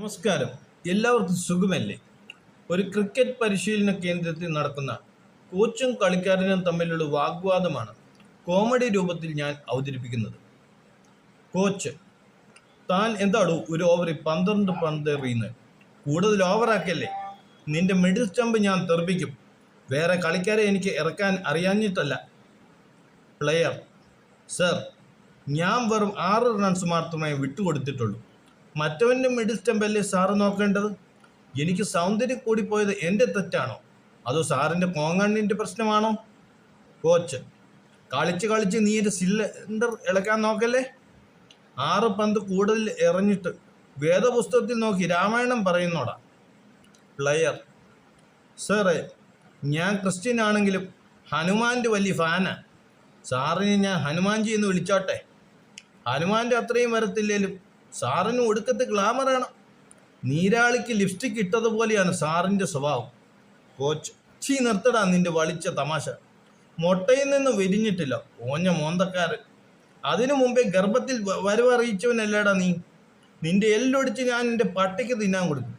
നമസ്കാരം. എല്ലാവർക്കും സുഖമല്ലേ? ഒരു ക്രിക്കറ്റ് പരിശീലന കേന്ദ്രത്തിൽ നടക്കുന്ന കോച്ചും കളിക്കാരനും തമ്മിലുള്ള വാഗ്വാദമാണ് കോമഡി രൂപത്തിൽ ഞാൻ അവതരിപ്പിക്കുന്നത്. കോച്ച്: താൻ എന്താടോ ഒരു ഓവറിൽ 12 പന്ത് എറിയുന്നത്? കൂടുതൽ ഓവറാക്കല്ലേ? നിന്റെ മിഡിൽ സ്റ്റമ്പ് ഞാൻ തെറിപ്പിക്കും. വേറെ കളിക്കാരെ എനിക്ക് ഇറക്കാൻ അറിയാഞ്ഞിട്ടല്ല. പ്ലെയർ: സർ, ഞാൻ വെറും 6 റൺസ് മാത്രമേ വിട്ടുകൊടുത്തിട്ടുള്ളൂ. മറ്റവൻ്റെ മിഡിൽ സ്റ്റമ്പല്ലേ സാറ് നോക്കേണ്ടത്? എനിക്ക് സൗന്ദര്യം കൂടിപ്പോയത് എൻ്റെ തെറ്റാണോ, അതോ സാറിൻ്റെ കോങ്ങണ്ണിൻ്റെ പ്രശ്നമാണോ? കോച്ച്: കളിച്ച് നീ ഒരു സിലിണ്ടർ ഇളക്കാൻ നോക്കല്ലേ. 6 പന്ത് കൂടുതൽ എറിഞ്ഞിട്ട് വേദപുസ്തകത്തിൽ നോക്കി രാമായണം പറയുന്നോടാ. പ്ലെയർ: സാറേ, ഞാൻ ക്രിസ്ത്യൻ ആണെങ്കിലും ഹനുമാൻ്റെ വലിയ ഫാനാണ്. സാറിനെ ഞാൻ ഹനുമാൻജി എന്ന് വിളിച്ചോട്ടെ? ഹനുമാൻ്റെ അത്രയും വരത്തില്ലേലും സാറിന് ഒടുക്കത്തെ ഗ്ലാമറാണ്. നീരാളിക്ക് ലിപ്സ്റ്റിക് ഇട്ടതുപോലെയാണ് സാറിൻ്റെ സ്വഭാവം. കോച്ച്: നിർത്തടാ നിന്റെ വളിച്ച തമാശ. മൊട്ടയിൽ നിന്ന് വിരിഞ്ഞിട്ടില്ല ഓഞ്ഞ മോന്തക്കാരൻ. അതിനു മുമ്പേ ഗർഭത്തിൽ വരവറിയിച്ചവനല്ലേടാ നീ. നിന്റെ എല്ലൊടിച്ച് ഞാൻ നിന്റെ പട്ടിക്ക് തിന്നാൻ കൊടുക്കും.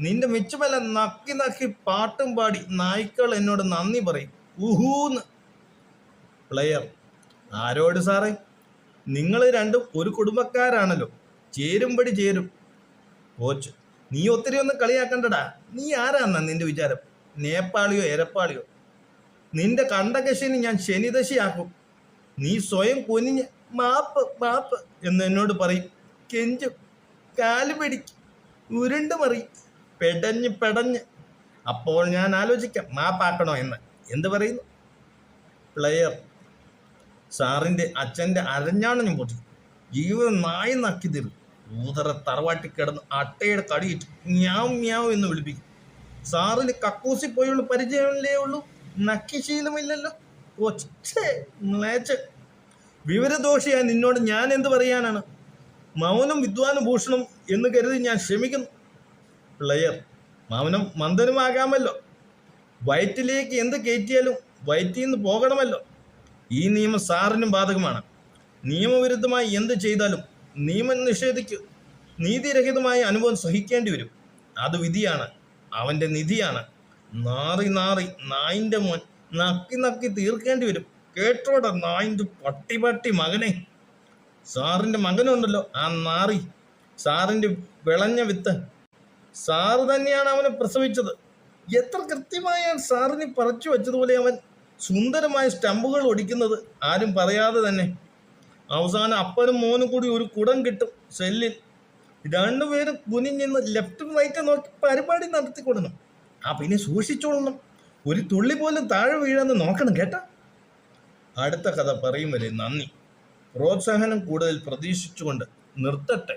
നിന്റെ മിച്ചമല്ല നക്കി പാട്ടും പാടി നായ്ക്കൾ എന്നോട് നന്ദി പറയും. ഊഹൂന്ന്. പ്ലെയർ: ആരോട് സാറേ? നിങ്ങൾ രണ്ടും ഒരു കുടുംബക്കാരാണല്ലോ, ചേരുംപടി ചേരും. കോച്ച്: നീ ഒത്തിരി ഒന്നും കളിയാക്കണ്ടടാ. നീ ആരാന്നാ നിന്റെ വിചാരം? നേപ്പാളിയോ എരപ്പാളിയോ? നിന്റെ കണ്ടകശനി ഞാൻ ശനിദശയാക്കും. നീ സ്വയം കുനിഞ്ഞ് മാപ്പ് മാപ്പ് എന്ന് എന്നോട് പറയും. കെഞ്ചും, കാല് പിടിക്കും, ഉരുണ്ട് മറി, പെടഞ്ഞ്. അപ്പോൾ ഞാൻ ആലോചിക്കാം മാപ്പാക്കണോ എന്ന്. എന്ത് പറയുന്നു? പ്ലെയർ: സാറിൻ്റെ അച്ഛൻ്റെ അരഞ്ഞാണ് ഞാൻ പൊട്ടി. ജീവിതം നായി നക്കി തരും. ഊതറ തറവാട്ടി കിടന്ന് അട്ടയുടെ കടിയിട്ട് മ്യാവ് മ്യാവ് എന്ന് വിളിപ്പിക്കും. സാറിന് കക്കൂസി പോയുള്ള പരിചയമല്ലേ ഉള്ളൂ, നക്കി ശീലമില്ലല്ലോ. കോച്ച്: വിവരദോഷിയായി നിന്നോട് ഞാൻ എന്ത് പറയാനാണ്? മൗനം വിദ്വാനും ഭൂഷണം എന്ന് കരുതി ഞാൻ ക്ഷമിക്കുന്നു. പ്ലെയർ: മൗനം മന്ദനുമാകാമല്ലോ. വയറ്റിലേക്ക് എന്ത് കയറ്റിയാലും വയറ്റിൽ നിന്ന് പോകണമല്ലോ. ഈ നിയമം സാറിനും ബാധകമാണ്. നിയമവിരുദ്ധമായി എന്ത് ചെയ്താലും നിയമം നിഷേധിക്കൂ. നീതിരഹിതമായ അനുഭവം സഹിക്കേണ്ടി വരും. അത് വിധിയാണ്, അവൻ്റെ നിധിയാണ്. നാറി നായിൻ്റെ മോൻ നക്കി തീർക്കേണ്ടി വരും. കേട്ടോടെ നായിൻ്റെ പട്ടി മകനെ. സാറിൻ്റെ മകനുണ്ടല്ലോ ആ നാറി, സാറിൻ്റെ വിളഞ്ഞ വിത്ത്. സാറ് തന്നെയാണ് അവനെ പ്രസവിച്ചത്. എത്ര കൃത്യമായാണ് സാറിന് പറിച്ചു വെച്ചതുപോലെ അവൻ സുന്ദരമായ സ്റ്റമ്പുകൾ ഒടിക്കുന്നത്, ആരും പറയാതെ തന്നെ. അവസാനം അപ്പനും മോനും കൂടി ഒരു കുടം കിട്ടും സെല്ലിൽ. രണ്ടുപേരും കുനിഞ്ഞിന്ന് ലെഫ്റ്റും റൈറ്റും നോക്കി പരിപാടി നടത്തിക്കൊടണം. പിന്നെ സൂക്ഷിച്ചോളണം, ഒരു തുള്ളി പോലും താഴെ വീഴാന്ന് നോക്കണം കേട്ടോ. അടുത്ത കഥ പറയും വരെ നന്ദി. പ്രോത്സാഹനം കൂടുതൽ പ്രതീക്ഷിച്ചുകൊണ്ട് നിർത്തട്ടെ.